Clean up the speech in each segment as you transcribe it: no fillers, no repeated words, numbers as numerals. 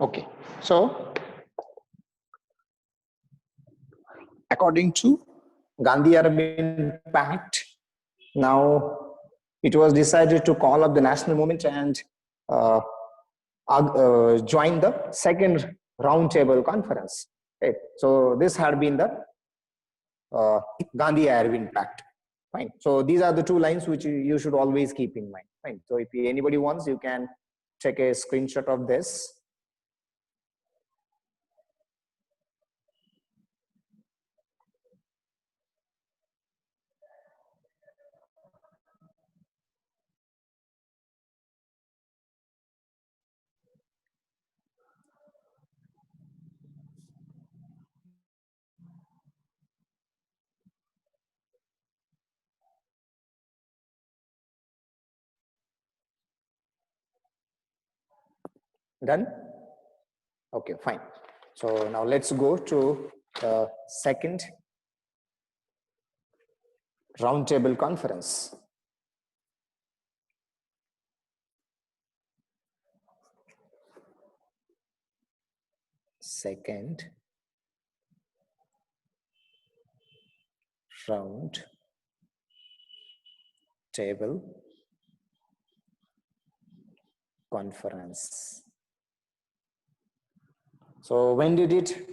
Okay, so according to Gandhi-Arvind Pact, now it was decided to call up the national movement and uh, join the second roundtable conference. Okay. So this had been the Gandhi-Arvind Pact. Fine. So these are the two lines which you should always keep in mind. Fine. So if anybody wants, you can take a screenshot of this. Done? Okay, fine. So now let's go to the second roundtable conference. Second round table conference. So when did it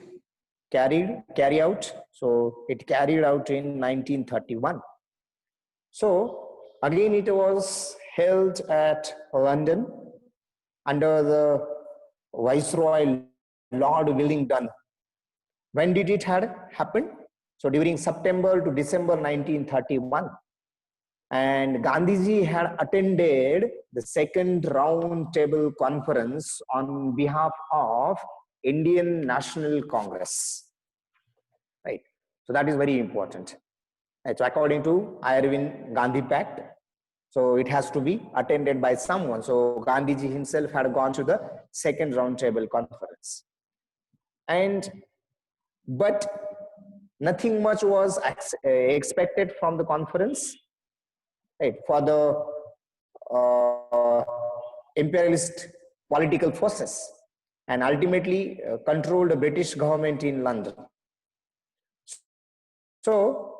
carry out? So it carried out in 1931. So again, it was held at London under the Viceroy Lord Wellington. When did it happen? So during September to December 1931. And Gandhiji had attended the second round table conference on behalf of Indian National Congress. Right. So that is very important. Right. So according to Arvind Gandhi Pact, so it has to be attended by someone. So Gandhiji himself had gone to the second round table conference. But nothing much was expected from the conference. Right, for the imperialist political forces, and ultimately controlled the British government in London. So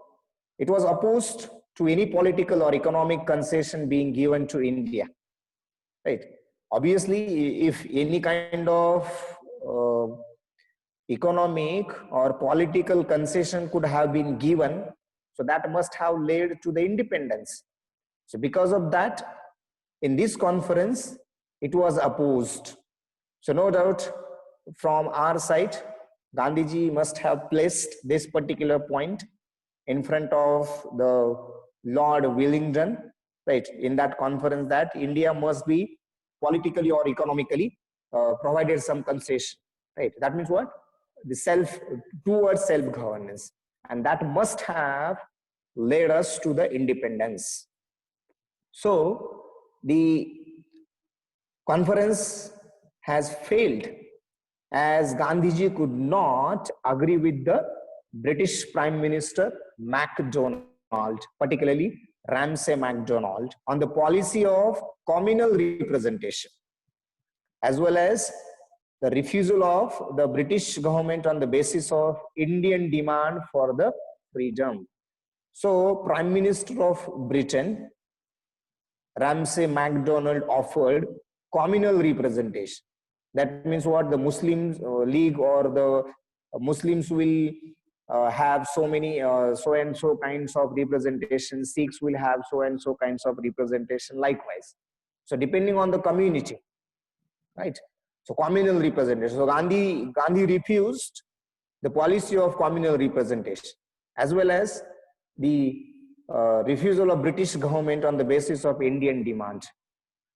it was opposed to any political or economic concession being given to India. Right. Obviously, if any kind of economic or political concession could have been given, so that must have led to the independence. So because of that, in this conference, it was opposed. So no doubt from our side, Gandhiji must have placed this particular point in front of the Lord Wellington, right, in that conference, that India must be politically or economically provided some concession, right? That means what? The towards self-governance. And that must have led us to the independence. So the conference has failed as Gandhiji could not agree with the British Prime Minister MacDonald, particularly Ramsay MacDonald, on the policy of communal representation, as well as the refusal of the British government on the basis of Indian demand for the freedom. So Prime Minister of Britain, Ramsay MacDonald, offered communal representation. That means what? The Muslim League or the Muslims will have so many so and so kinds of representation. Sikhs will have so and so kinds of representation likewise. So depending on the community, right? So communal representation. So Gandhi refused the policy of communal representation, as well as the refusal of British government on the basis of Indian demand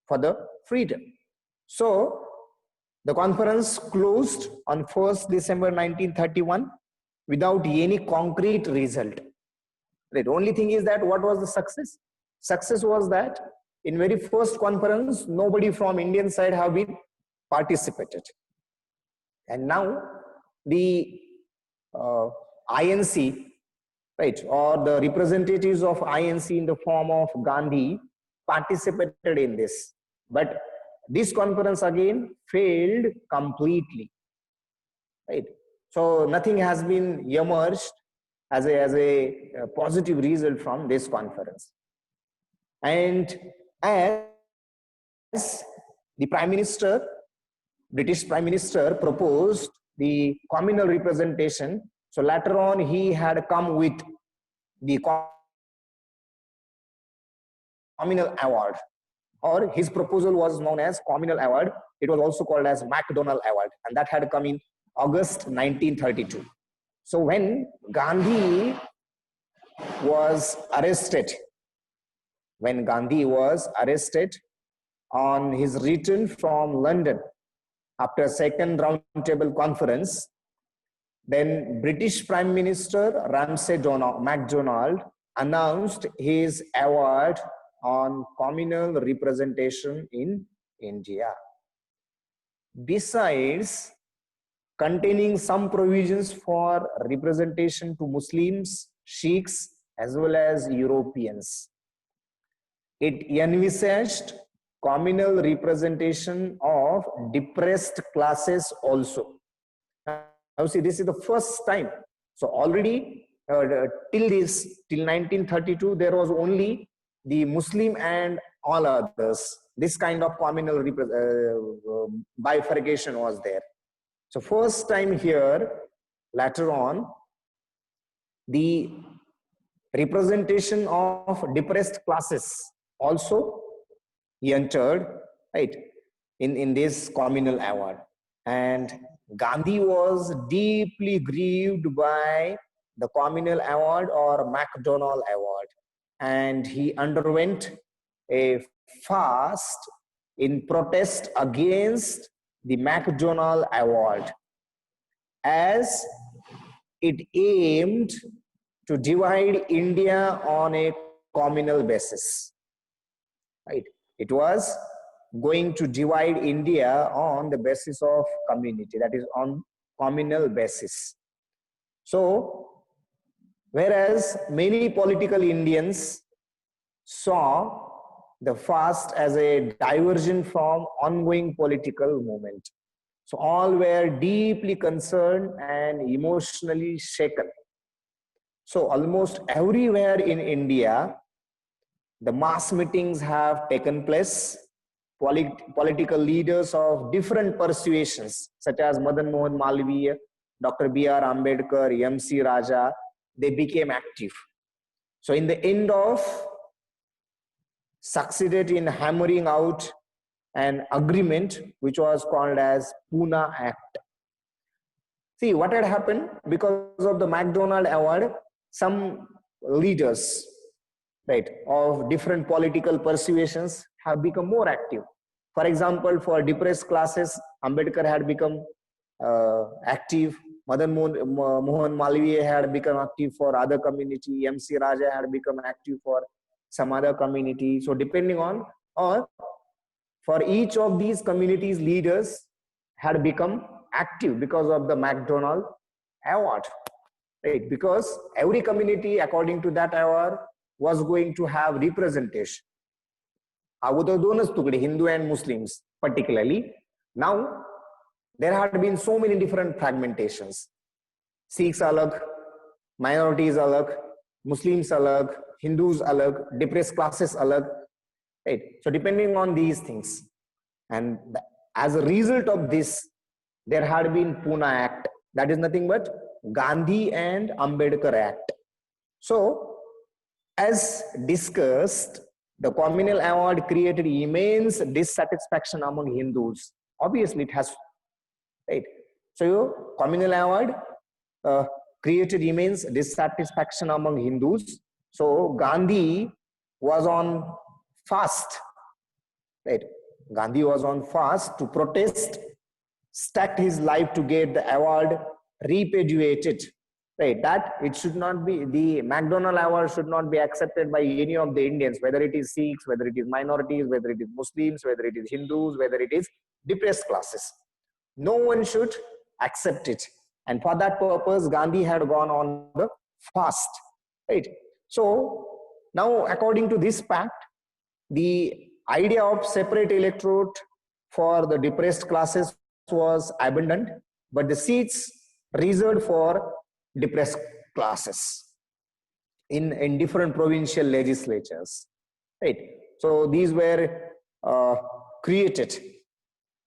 for the freedom. So the conference closed on 1st December 1931 without any concrete result. The only thing is that what was the success? Success was that in very first conference, nobody from Indian side have been participated. And now the INC, right, or the representatives of INC in the form of Gandhi participated in this. But this conference again failed completely, right? So nothing has been emerged as a positive result from this conference. And as the Prime Minister, British Prime Minister proposed the communal representation, so later on he had come with the communal award, or his proposal was known as communal award. It was also called as MacDonald Award, and that had come in August 1932. So when Gandhi was arrested, on his return from London after second roundtable conference, then British Prime Minister Ramsay MacDonald announced his award on communal representation in India. Besides containing some provisions for representation to Muslims, Sikhs, as well as Europeans, it envisaged communal representation of depressed classes also. Now see, this is the first time. So already till 1932, there was only the Muslim and all others. This kind of communal bifurcation was there. So first time here, later on, the representation of depressed classes also entered, right, in this communal award. And Gandhi was deeply grieved by the communal award or MacDonald Award, and he underwent a fast in protest against the MacDonald Award, as it aimed to divide India on a communal basis, right? It was going to divide India on the basis of community, that is on communal basis. So, whereas many political Indians saw the fast as a diversion from ongoing political movement. So all were deeply concerned and emotionally shaken. So almost everywhere in India, the mass meetings have taken place. Political leaders of different persuasions, such as Madan Mohan Malviya, Dr. B.R. Ambedkar, M.C. Raja, they became active. So in the end of succeeded in hammering out an agreement which was called as Pune Act. See what had happened because of the MacDonald Award, some leaders, right, of different political persuasions have become more active. For example, for depressed classes, Ambedkar had become active. Madan Mohan Malviya had become active for other community. M.C. Raja had become active for some other community. So depending on, or for each of these communities, leaders had become active because of the MacDonald Award, right? Because every community, according to that award, was going to have representation. Hindu and Muslims particularly. Now, there had been so many different fragmentations. Sikhs alag, minorities alag, Muslims alag, Hindus alag, depressed classes alag, right? So depending on these things, and as a result of this, there had been Pune Act, that is nothing but Gandhi and Ambedkar Act. So as discussed, the communal award created immense dissatisfaction among Hindus. Obviously it has, right? So communal award created immense dissatisfaction among Hindus. So Gandhi was on fast, right? Gandhi was on fast to protest, stacked his life to get the award repudiated, right? That it should not be, the MacDonald Award should not be accepted by any of the Indians, whether it is Sikhs, whether it is minorities, whether it is Muslims, whether it is Hindus, whether it is depressed classes. No one should accept it. And for that purpose, Gandhi had gone on the fast, right? So now, according to this pact, the idea of separate electorate for the depressed classes was abundant, but the seats reserved for depressed classes in different provincial legislatures, right? So these were created,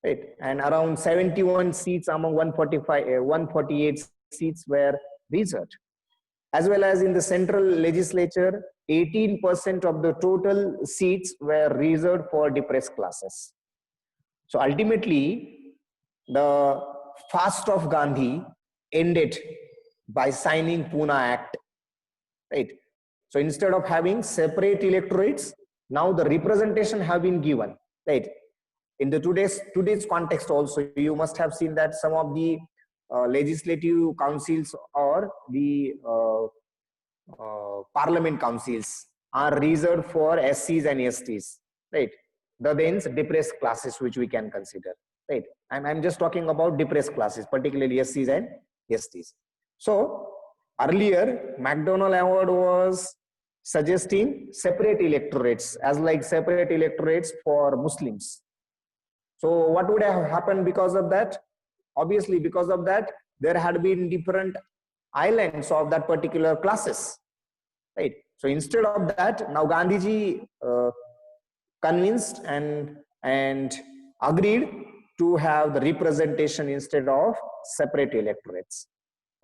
right? And around 71 seats among 148 seats were reserved. As well as in the central legislature, 18% of the total seats were reserved for depressed classes. So ultimately, the fast of Gandhi ended by signing Pune Act, right? So instead of having separate electorates, now the representation have been given, right? In the today's context also, you must have seen that some of the legislative councils or the parliament councils are reserved for SCs and STs, right? The thens depressed classes which we can consider, right? I'm just talking about depressed classes, particularly SCs and STs. So earlier, McDonald Award was suggesting separate electorates as like separate electorates for Muslims. So what would have happened because of that? Obviously, because of that, there had been different islands of that particular classes, right? So instead of that, now Gandhiji convinced and agreed to have the representation instead of separate electorates,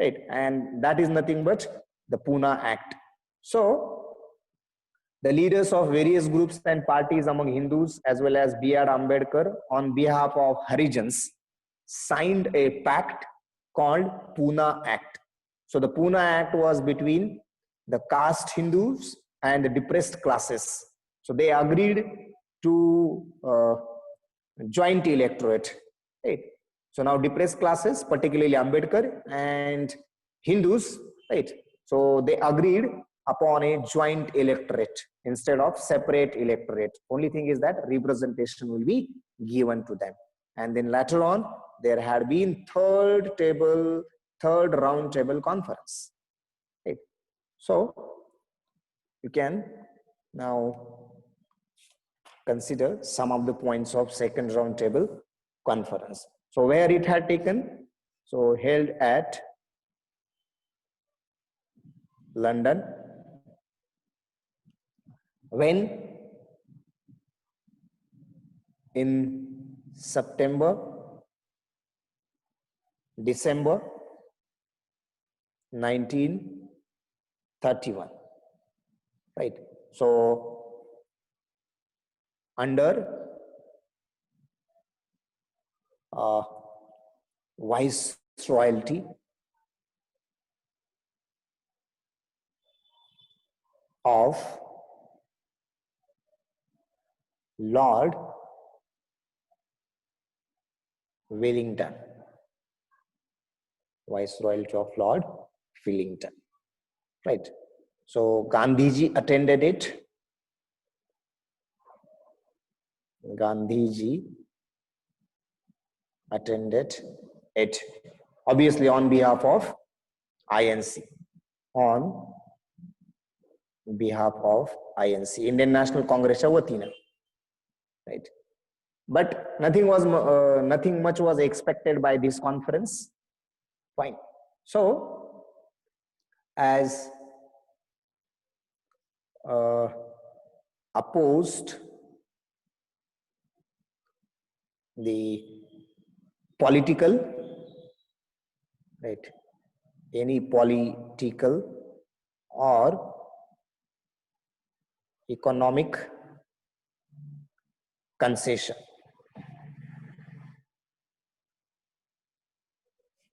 right? And that is nothing but the Pune Act. So the leaders of various groups and parties among Hindus as well as B.R. Ambedkar on behalf of Harijans signed a pact called Pune Act. So the Pune Act was between the caste Hindus and the depressed classes. So they agreed to joint electorate, right? So now depressed classes, particularly Ambedkar and Hindus, right? So they agreed upon a joint electorate instead of separate electorate. Only thing is that representation will be given to them. And then later on, there had been third round table conference. Right? So you can now consider some of the points of second round table conference. So where it had taken, so held at London. When? In September, December 1931, right? So under Viceroyalty of Lord Wellington, Viceroyalty of Lord Wellington, right? So Gandhiji attended it. Gandhiji attended it, obviously on behalf of INC, on behalf of INC, Indian National Congress Watina, right? But nothing much was expected by this conference. Fine. So as opposed the political, right, any political or economic concession,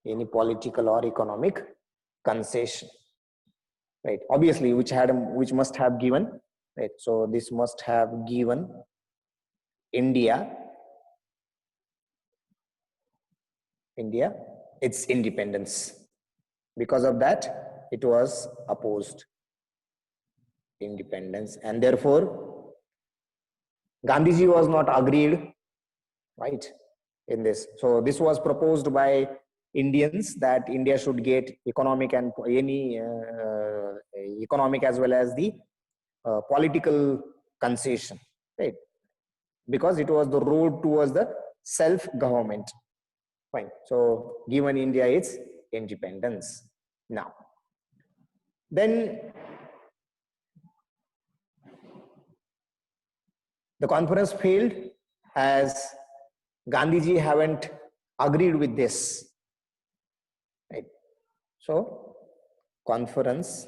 any political or economic concession, right? Obviously, which must have given, right? So this must have given India its independence. Because of that, it was opposed independence, and therefore Gandhiji was not agreed, right, in this. So this was proposed by Indians that India should get economic and any economic as well as the political concession, right? Because it was the road towards the self-government. Fine. So given India its independence. Now, then the conference failed as Gandhiji haven't agreed with this. Right. So conference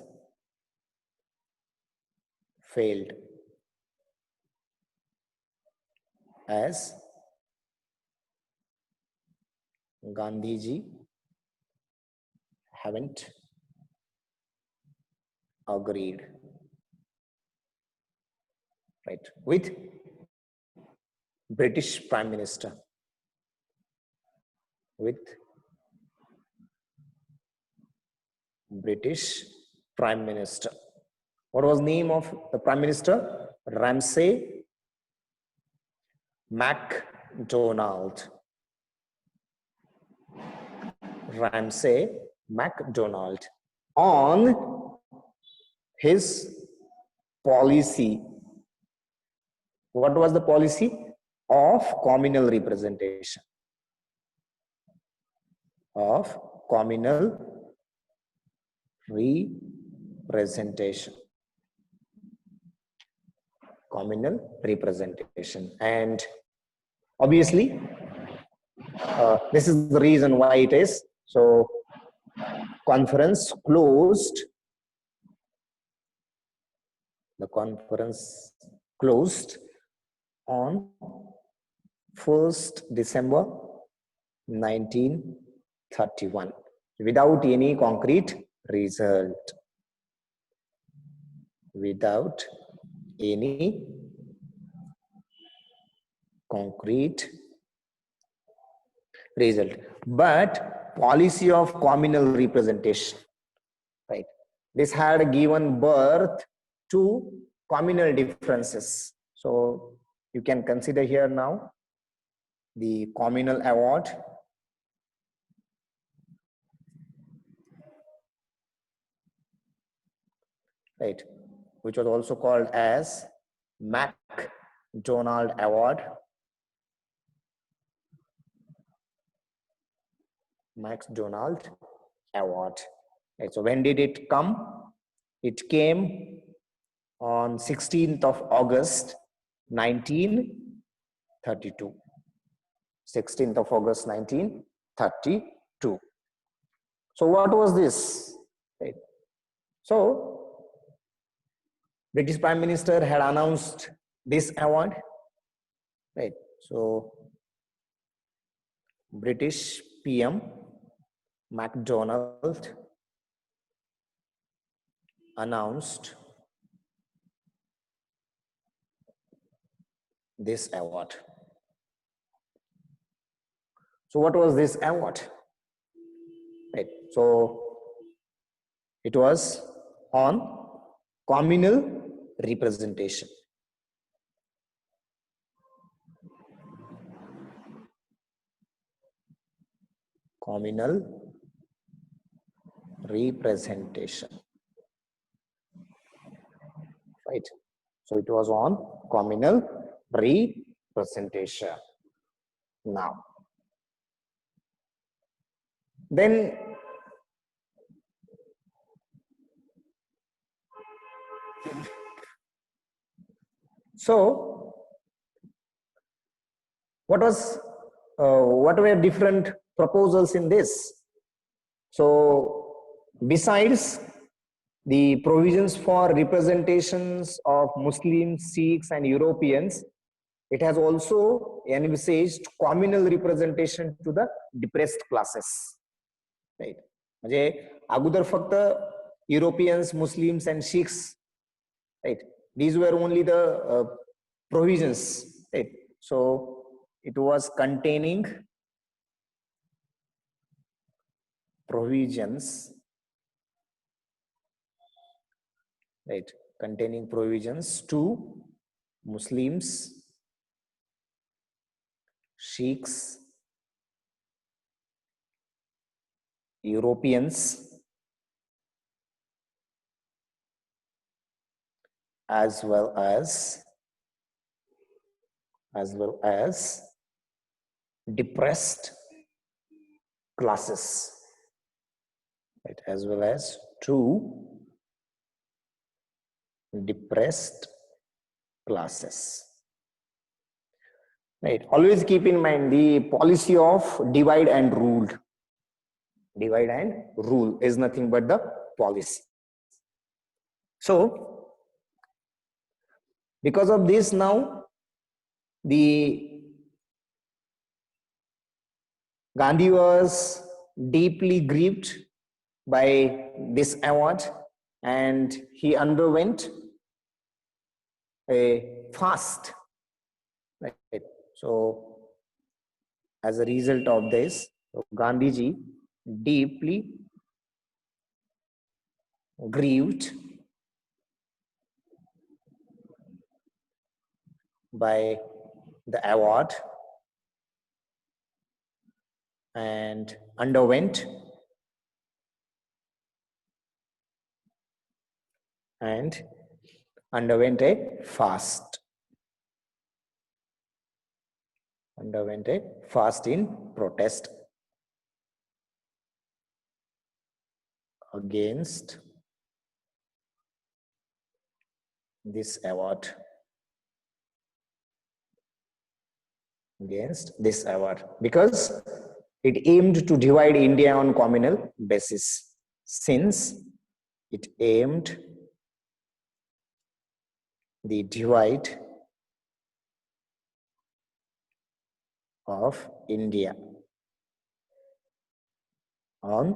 failed as Gandhiji haven't agreed, right, with British Prime Minister, with British Prime Minister. What was the name of the Prime Minister? Ramsay MacDonald. Ramsay MacDonald on his policy. What was the policy? Of communal representation. Of communal representation. Communal representation. And obviously, this is the reason why it is. So, conference closed. The conference closed on 1st December 1931 without any concrete result. Without any concrete result. But policy of communal representation, right? This had given birth to communal differences. So you can consider here now the communal award, right, which was also called as MacDonald Award. MacDonald Award. Right, so when did it come? It came on 16th of August 1932. 16th of August 1932. So what was this? Right. So British Prime Minister had announced this award. Right. So British PM MacDonald announced this award. So what was this award? Right. So it was on communal representation. Communal representation. Right. So it was on communal representation. Now, then so what were different proposals in this? So besides the provisions for representations of Muslims, Sikhs and Europeans, it has also envisaged communal representation to the depressed classes. Right. म्हणजे अगोदर फक्त Europeans, Muslims and Sikhs, right? These were only the provisions, right? So it was containing provisions, right? Containing provisions to Muslims, Sikhs, Europeans, as well as depressed classes, right, as well as to depressed classes. Right. Always keep in mind the policy of divide and rule. Divide and rule is nothing but the policy. So, because of this, now the Gandhi was deeply grieved by this award, and he underwent a fast. Right. So, as a result of this, Gandhiji deeply grieved by the award and underwent a fast. Underwent a fast in protest against this award. Against this award, because it aimed to divide India on communal basis. Since it aimed the divide of India on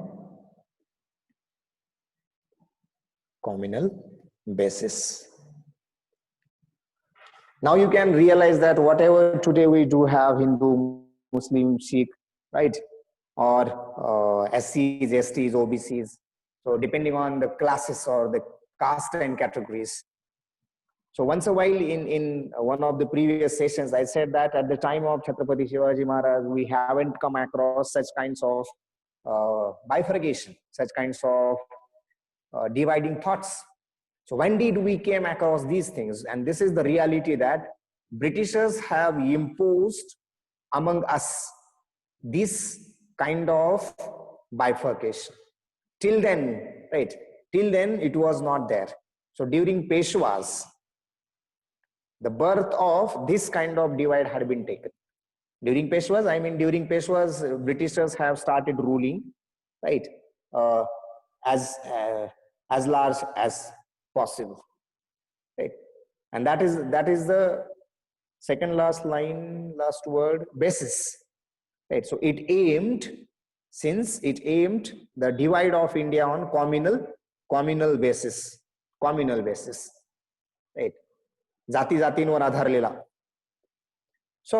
communal basis. Now you can realize that whatever today we do have Hindu, Muslim, Sikh, right, or SCs, STs, OBCs, so depending on the classes or the caste and categories. So once a while in one of the previous sessions, I said that at the time of Chhatrapati Shivaji Maharaj, we haven't come across such kinds of bifurcation, such kinds of dividing thoughts. So when did we came across these things? And this is the reality that Britishers have imposed among us this kind of bifurcation. Till then, right? Till then it was not there. So during Peshwas, the birth of this kind of divide had been taken. During Peshwas, during Peshwas, Britishers have started ruling, right, as large as possible, right? And that is the second last line, last word, basis, right? So it aimed, since it aimed the divide of India on communal basis, right? Jati जातींवर आधारलेला. So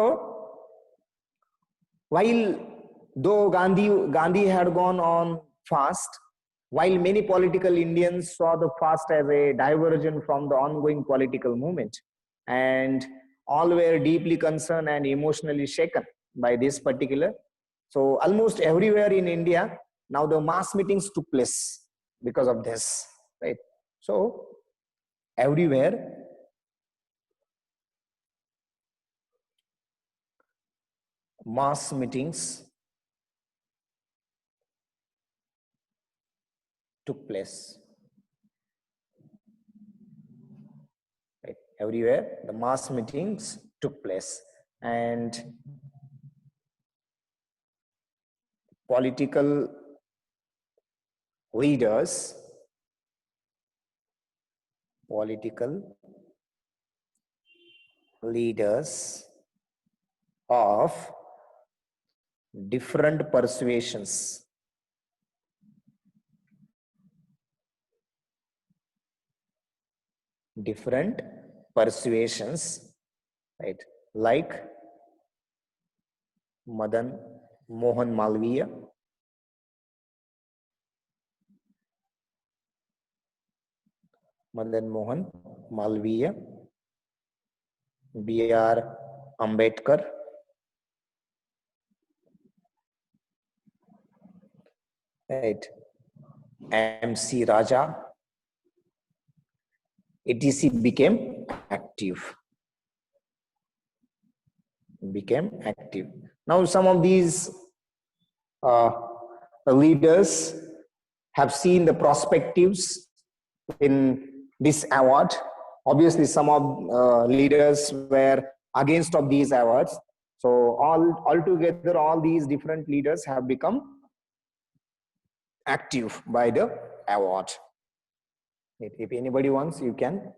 while though Gandhi had gone on fast, while many political Indians saw the fast as a diversion from the ongoing political movement, and all were deeply concerned and emotionally shaken by this particular. So almost everywhere in India, now the mass meetings took place because of this, right? So everywhere mass meetings took place. Right. Everywhere the mass meetings took place, and political leaders of different persuasions right, like Madan Mohan Malviya, B.R. Ambedkar, right, M.C. Raja, etc. became active. Now, some of these uh, leaders have seen the perspectives in this award. Obviously, some of leaders were against of these awards. So altogether, all these different leaders have become active by the award. If anybody wants, you can.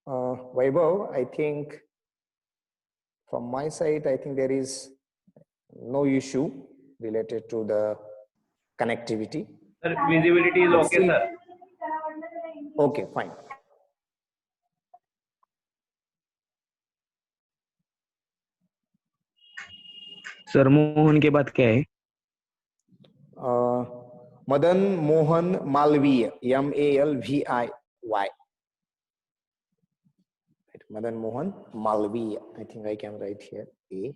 Vaibhav, I think from my side, I think there is no issue related to the connectivity. Sir, visibility is Let's okay, see. sir. Okay, fine. Sir Mohan के बाद क्या है? Madan Mohan Malviya, Malviy. Madan Mohan Malviya. I think I can write here A.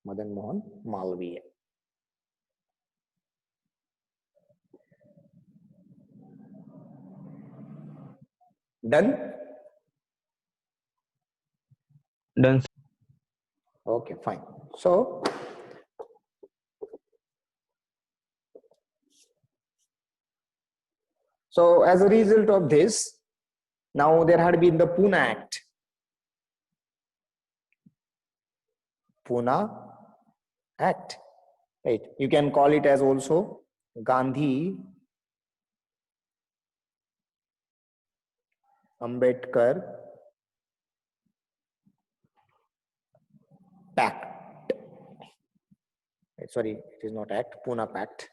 Madan Mohan Malviya. Done? Done. Okay, fine. So, as a result of this, now there had been the Pune Act. Pune Act, right? You can call it as also Gandhi Ambedkar Pact. Right, sorry, it is not Act, Pune Pact.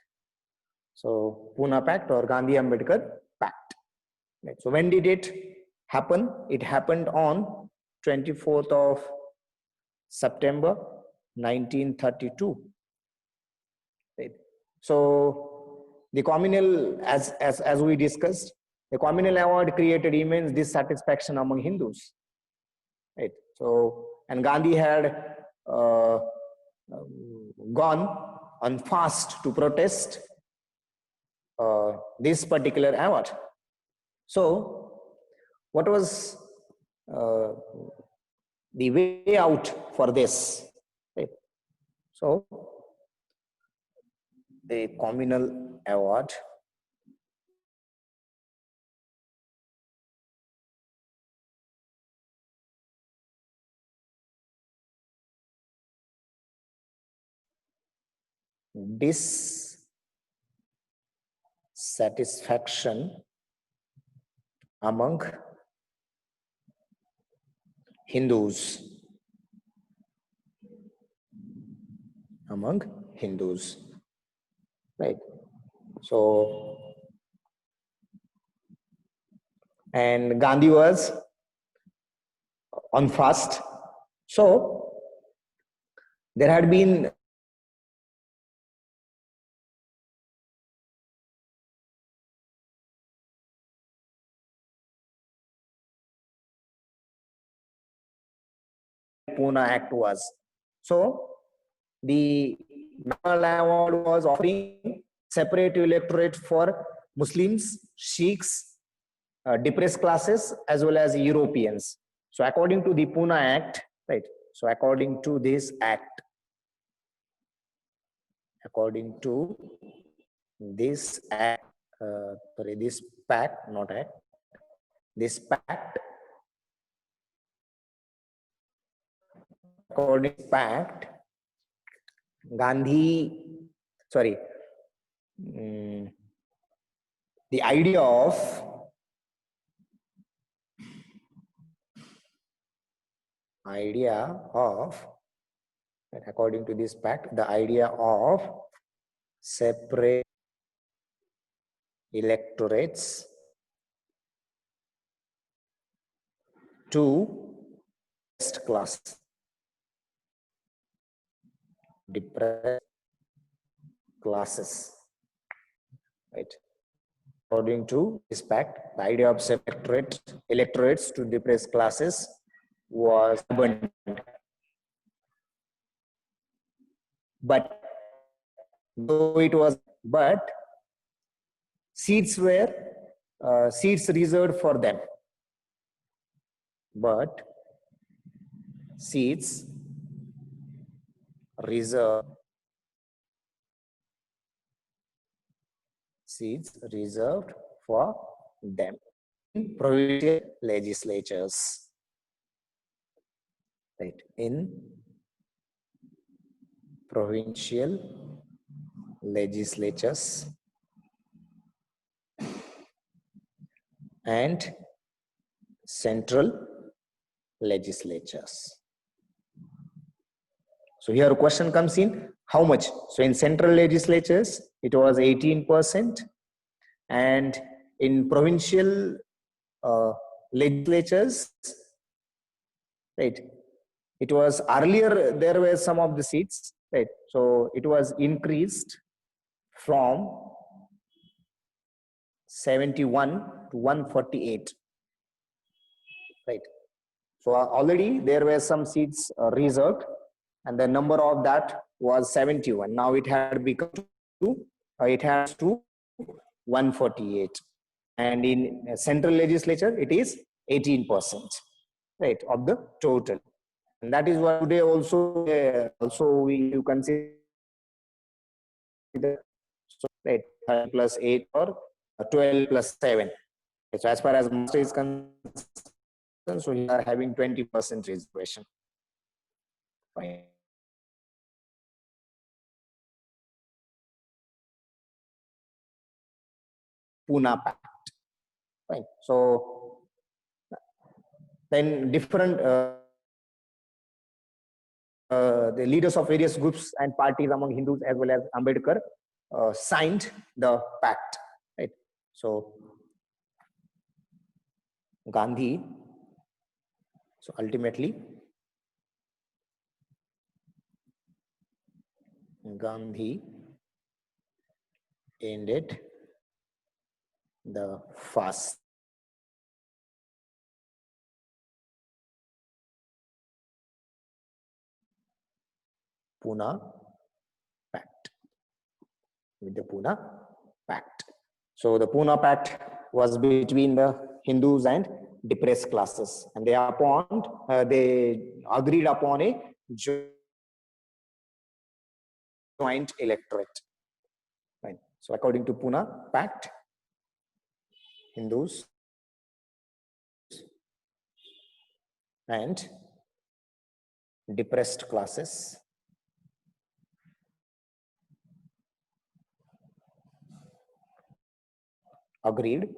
So Pune Pact or Gandhi Ambedkar Pact. Right. So when did it happen? It happened on 24th of September 1932. Right. So the communal, as we discussed, the communal award created immense dissatisfaction among Hindus. Right. So, and Gandhi had gone on fast to protest this particular award. So, what was the way out for this? Right. So, the communal award dissatisfaction among Hindus. Right. So, and Gandhi was on fast. So, there had been Pune Act was. So, the National Award was offering separate electorate for Muslims, Sikhs, depressed classes, as well as Europeans. So, according to the Pune Act, right? So, according to this act, this pact, not act, this pact, according to pact, Gandhi, sorry, the idea of according to this pact, the idea of separate electorates to depressed classes, right? According to this pact, the idea of separate electorates to depressed classes was abandoned. But though it was, but seats were seats reserved for them. But seats reserved seats reserved for them in provincial legislatures. Right, in provincial legislatures and central legislatures. So here a question comes in, how much? So in central legislatures, it was 18%, and in provincial legislatures, right, it was earlier, there were some of the seats, right, so it was increased from 71 to 148, right. So already there were some seats reserved, and the number of that was 71. Now it had become to, it has to 148. And in central legislature, it is 18%, right, of the total. And that is why today also, you consider, right, plus 8 or 12 plus 7. So as far as master is concerned, so you are having 20% reservation. Fine. Pune Pact. Fine. So then different the leaders of various groups and parties among Hindus as well as Ambedkar signed the pact. Right. So Gandhi. So ultimately, Gandhi ended the fast. Pune Pact. With the Pune Pact. So the Pune Pact was between the Hindus and depressed classes, and they agreed upon a joint electorate. Right. So according to Pune Pact, Hindus and depressed classes agreed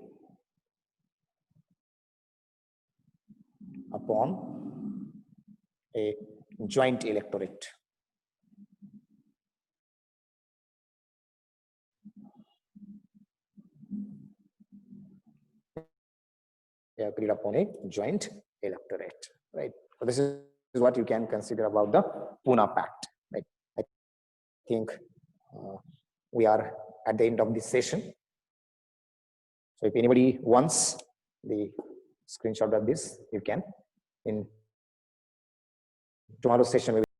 upon a joint electorate. They agreed upon a joint electorate, right? So this is what you can consider about the Pune Pact, right? I think we are at the end of this session. So if anybody wants the screenshot of this, you can. In tomorrow's session,